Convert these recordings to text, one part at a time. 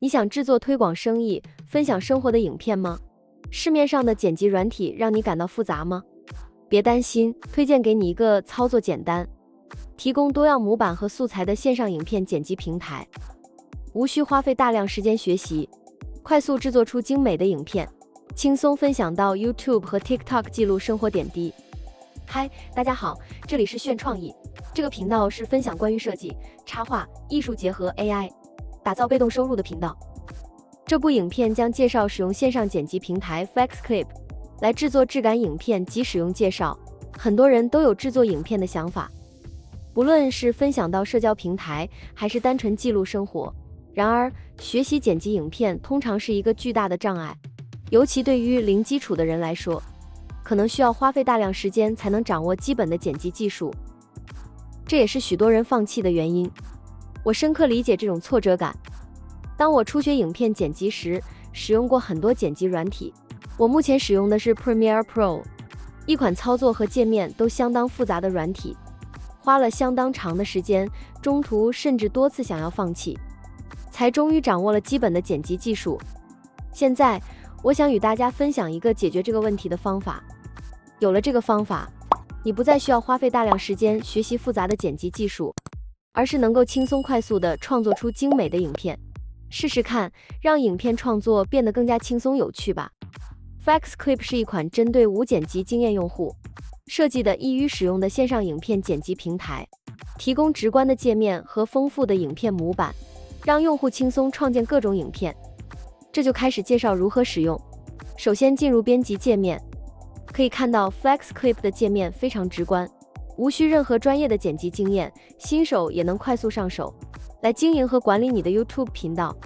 你想制作推广生意、分享生活的影片吗？市面上的剪辑软体让你感到复杂吗？别担心，推荐给你一个操作简单、提供多样模板和素材的线上影片剪辑平台，无需花费大量时间学习，快速制作出精美的影片，轻松分享到 YouTube 和 TikTok 记录生活点滴。嗨，大家好，这里是炫创意，这个频道是分享关于设计、插画、艺术结合 AI， 打造被动收入的频道。这部影片将介绍使用线上剪辑平台 FlexClip 来制作质感影片及使用介绍。很多人都有制作影片的想法，不论是分享到社交平台，还是单纯记录生活。然而，学习剪辑影片通常是一个巨大的障碍，尤其对于零基础的人来说，可能需要花费大量时间才能掌握基本的剪辑技术。这也是许多人放弃的原因。我深刻理解这种挫折感。当我初学影片剪辑时，使用过很多剪辑软体。我目前使用的是 Premiere Pro， 一款操作和界面都相当复杂的软体，花了相当长的时间，中途甚至多次想要放弃，才终于掌握了基本的剪辑技术。现在，我想与大家分享一个解决这个问题的方法。有了这个方法，你不再需要花费大量时间学习复杂的剪辑技术，而是能够轻松快速地创作出精美的影片。试试看，让影片创作变得更加轻松有趣吧。FlexClip 是一款针对无剪辑经验用户设计的易于使用的线上影片剪辑平台，提供直观的界面和丰富的影片模板，让用户轻松创建各种影片。这就开始介绍如何使用。首先进入编辑界面，可以看到 FlexClip 的界面非常直观，无需任何专业的剪辑经验，新手也能快速上手来经营和管理你的 YouTube 频道。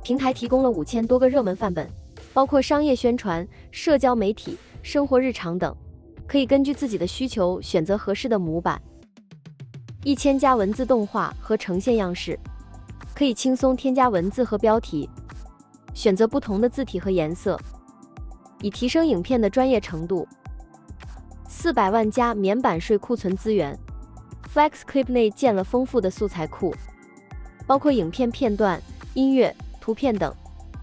平台提供了5000多个热门范本，包括商业宣传、社交媒体、生活日常等，可以根据自己的需求选择合适的模板。1000加文字动画和呈现样式，可以轻松添加文字和标题，选择不同的字体和颜色，以提升影片的专业程度。400万加免版税库存资源。FlexClip 内建了丰富的素材库，包括影片片段、音乐、图片等，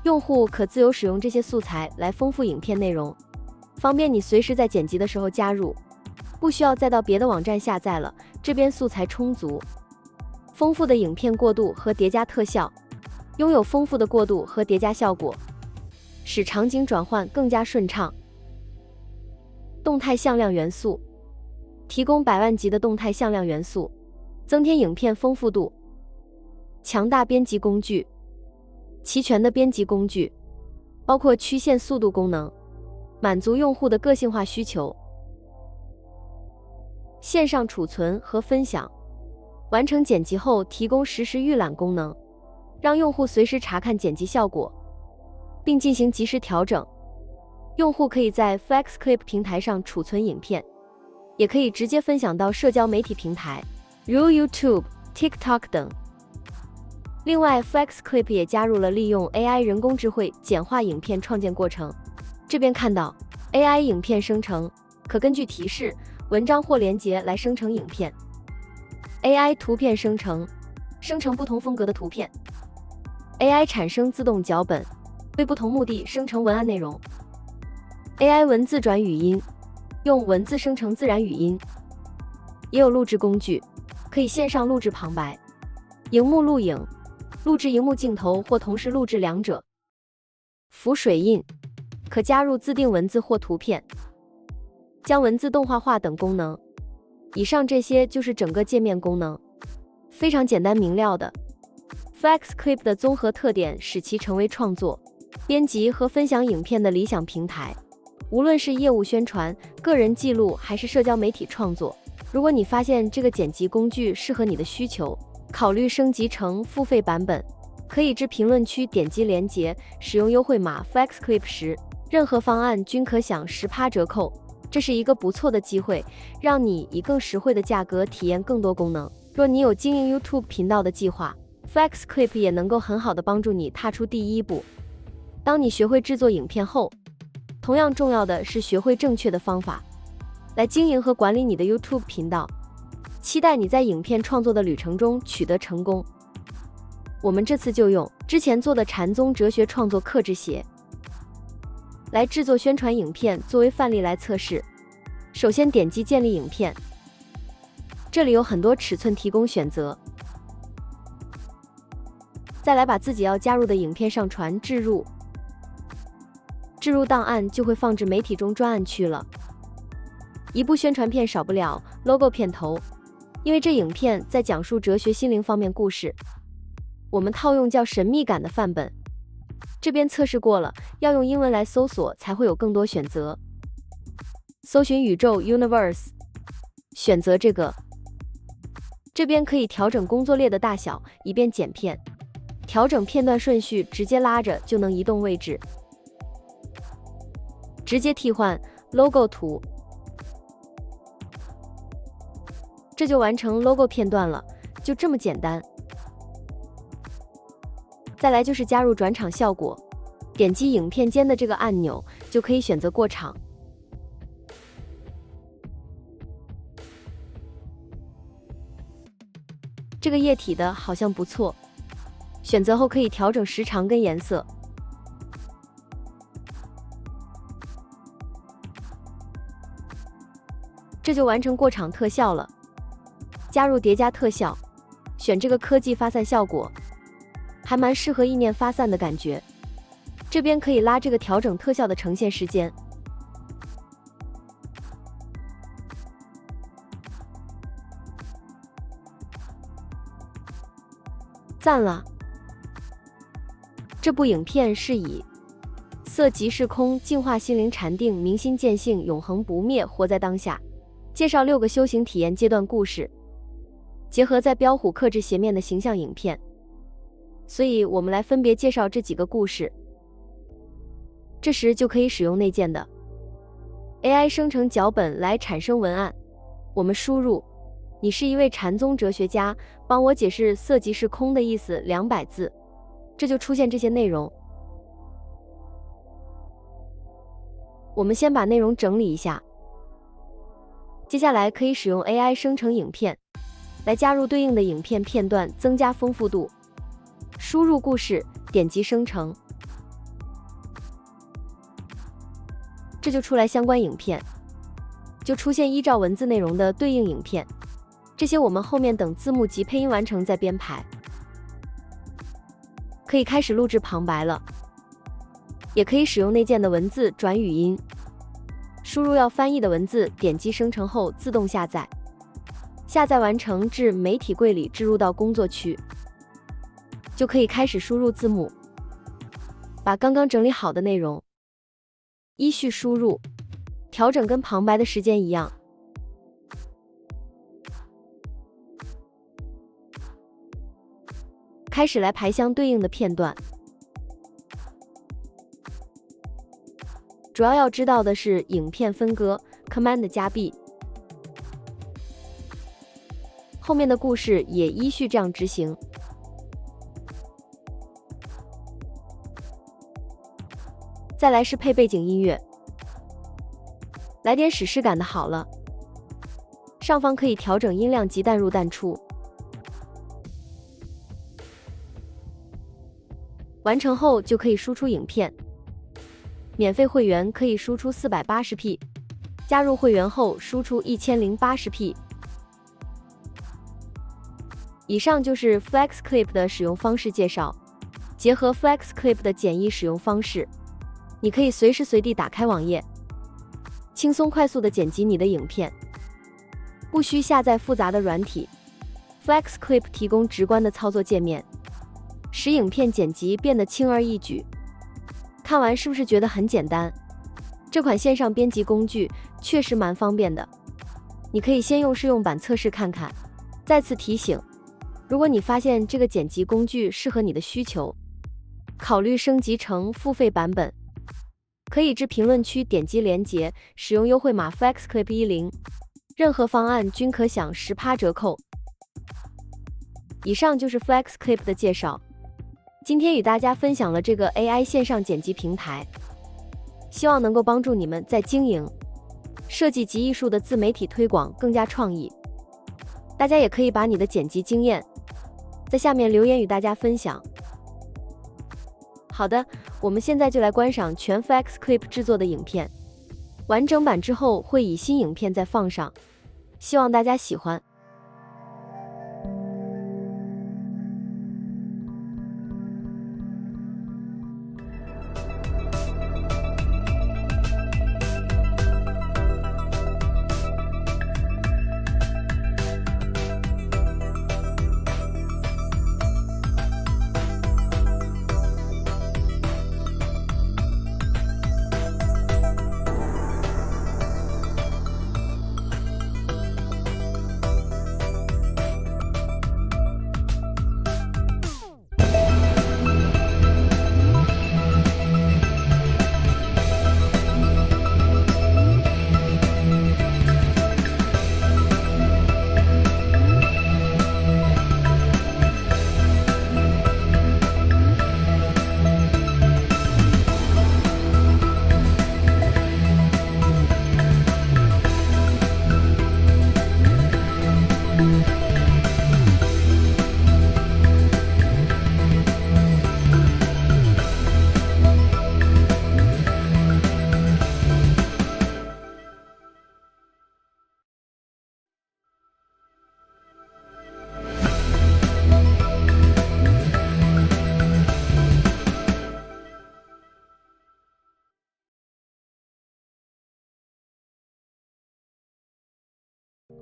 用户可自由使用这些素材来丰富影片内容，方便你随时在剪辑的时候加入，不需要再到别的网站下载了，这边素材充足。丰富的影片过渡和叠加特效，拥有丰富的过渡和叠加效果，使场景转换更加顺畅。动态向量元素，提供100万级的动态向量元素，增添影片丰富度。强大编辑工具，齐全的编辑工具，包括曲线速度功能，满足用户的个性化需求。线上储存和分享，完成剪辑后提供实时预览功能，让用户随时查看剪辑效果，并进行及时调整。用户可以在 FlexClip 平台上储存影片，也可以直接分享到社交媒体平台，如 YouTube、TikTok 等。另外 FlexClip 也加入了利用 AI 人工智慧简化影片创建过程。这边看到 AI 影片生成，可根据提示、文章或连结来生成影片。AI 图片生成，生成不同风格的图片。AI 产生自动脚本，为不同目的生成文案内容。AI 文字转语音，用文字生成自然语音。也有录制工具，可以线上录制旁白。荧幕录影，录制荧幕镜头或同时录制两者。浮水印，可加入自定文字或图片，将文字动画化等功能。以上这些就是整个界面功能，非常简单明了的。FlexClip 的综合特点使其成为创作、编辑和分享影片的理想平台。无论是业务宣传、个人记录还是社交媒体创作，如果你发现这个剪辑工具适合你的需求，考虑升级成付费版本，可以至评论区点击连结，使用优惠码 FlexClip 时，任何方案均可享10%折扣。这是一个不错的机会，让你以更实惠的价格体验更多功能。若你有经营 YouTube 频道的计划， FlexClip 也能够很好的帮助你踏出第一步。当你学会制作影片后，同样重要的是学会正确的方法来经营和管理你的 YouTube 频道。期待你在影片创作的旅程中取得成功。我们这次就用之前做的禅宗哲学创作克制鞋来制作宣传影片作为范例来测试。首先点击建立影片，这里有很多尺寸提供选择。再来把自己要加入的影片上传置入，置入档案就会放置媒体中专案区了。一部宣传片少不了 logo 片头，因为这影片在讲述哲学心灵方面故事，我们套用较神秘感的范本。这边测试过了，要用英文来搜索才会有更多选择。搜寻宇宙 universe， 选择这个。这边可以调整工作列的大小，以便剪片。调整片段顺序，直接拉着就能移动位置。直接替换 logo 图，这就完成 logo 片段了，就这么简单。再来就是加入转场效果，点击影片间的这个按钮，就可以选择过场。这个液体的好像不错，选择后可以调整时长跟颜色。这就完成过场特效了。加入叠加特效，选这个科技发散效果，还蛮适合意念发散的感觉。这边可以拉这个调整特效的呈现时间。赞了！这部影片是以色即是空，净化心灵，禅定，明心见性，永恒不灭，活在当下。介绍6个修行体验阶段故事，结合在标虎克制鞋面的形象影片，所以我们来分别介绍这几个故事。这时就可以使用内建的 AI 生成脚本来产生文案。我们输入你是一位禅宗哲学家，帮我解释色即是空的意思200字，这就出现这些内容。我们先把内容整理一下，接下来可以使用 AI 生成影片来加入对应的影片片段，增加丰富度。输入故事，点击生成，这就出来相关影片，就出现依照文字内容的对应影片。这些我们后面等字幕及配音完成再编排。可以开始录制旁白了，也可以使用内建的文字转语音。输入要翻译的文字，点击生成后自动下载。下载完成至媒体柜里置入到工作区，就可以开始输入字幕。把刚刚整理好的内容依序输入，调整跟旁白的时间一样。开始来排相对应的片段。主要知道的是影片分割 Command 加 B， 后面的故事也依序这样执行。再来是配背景音乐，来点史诗感的好了。上方可以调整音量及淡入淡出。完成后就可以输出影片。免费会员可以输出 480p， 加入会员后输出 1080p。以上就是 FlexClip 的使用方式介绍。结合 FlexClip 的简易使用方式，你可以随时随地打开网页，轻松快速地剪辑你的影片，不需下载复杂的软体。FlexClip 提供直观的操作界面，使影片剪辑变得轻而易举。看完是不是觉得很简单？这款线上编辑工具确实蛮方便的，你可以先用试用版测试看看。再次提醒，如果你发现这个剪辑工具适合你的需求，考虑升级成付费版本，可以至评论区点击链接，使用优惠码 FlexClip10，任何方案均可享10%折扣。以上就是 FlexClip 的介绍。今天与大家分享了这个 AI 线上剪辑平台，希望能够帮助你们在经营、设计及艺术的自媒体推广更加创意。大家也可以把你的剪辑经验在下面留言与大家分享。好的，我们现在就来观赏全 FXClip 制作的影片，完整版之后会以新影片再放上，希望大家喜欢。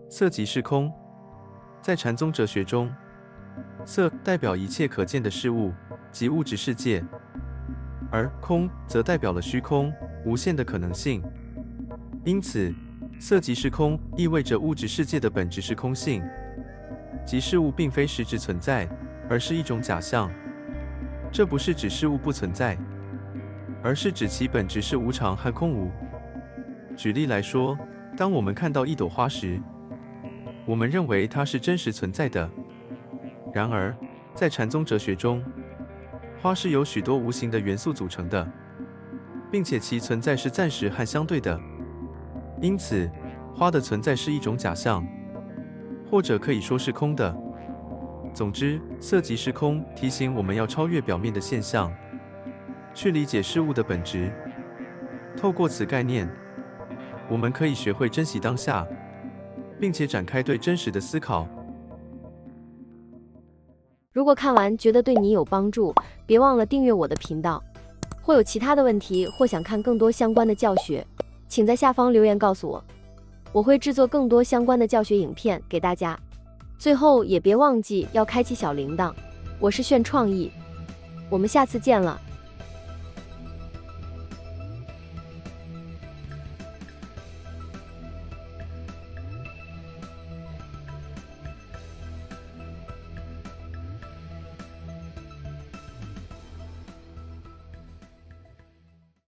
色即是空。在禅宗哲学中，色代表一切可见的事物，即物质世界，而空则代表了虚空、无限的可能性。因此，色即是空意味着物质世界的本质是空性，即事物并非实质存在，而是一种假象。这不是指事物不存在，而是指其本质是无常和空无。举例来说，当我们看到一朵花时，我们认为它是真实存在的。然而，在禅宗哲学中，花是由许多无形的元素组成的，并且其存在是暂时和相对的。因此，花的存在是一种假象，或者可以说是空的。总之，色即是空提醒我们要超越表面的现象，去理解事物的本质。透过此概念，我们可以学会珍惜当下，并且展开对真实的思考。如果看完觉得对你有帮助，别忘了订阅我的频道。或有其他的问题，或想看更多相关的教学，请在下方留言告诉我，我会制作更多相关的教学影片给大家。最后也别忘记要开启小铃铛。我是炫创意，我们下次见了。